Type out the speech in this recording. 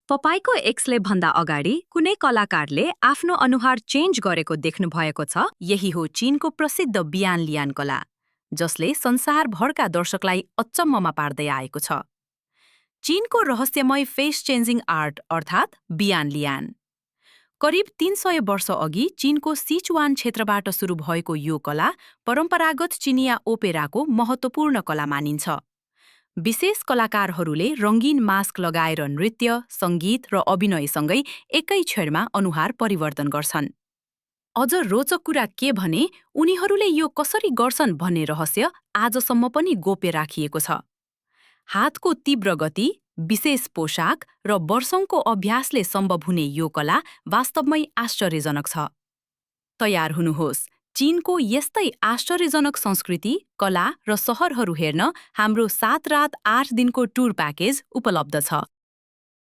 तपाईको एक्सले भन्दा अगाडि कुनै कलाकारले आफ्नो अनुहार चेन्ज गरेको देख्नु भएको छ? यही हो चीनको प्रसिद्ध बियान लियान कला, जसले संसारभरका दर्शकलाई अचम्ममा पार्दै आएको छ। चीनको रहस्यमय फेस चेन्जिङ आर्ट अर्थात् बियान लियान। करिब 300 वर्ष अघि चीनको सिचुआन क्षेत्रबाट सुरु भएको यो कला परम्परागत चिनिया ओपेराको महत्त्वपूर्ण कला मानिन्छ। विशेष कलाकारहरूले रंगीन मास्क लगाएर नृत्य, संगीत र अभिनयसँगै एकै क्षणमा अनुहार परिवर्तन गर्छन्। अझ रोचक कुरा के भने उनीहरूले यो कसरी गर्छन् भन्ने रहस्य आजसम्म पनि गोप्य राखिएको छ। हातको तीव्र गति, विशेष पोशाक र वर्षौंको अभ्यासले सम्भव हुने यो कला वास्तवमै आश्चर्यजनक छ। तयार हुनुहोस्, चीनको यस्तै आश्चर्यजनक संस्कृति, कला र सहरहरू हेर्न हाम्रो 7 रात 8 दिनको टुर प्याकेज उपलब्ध छ।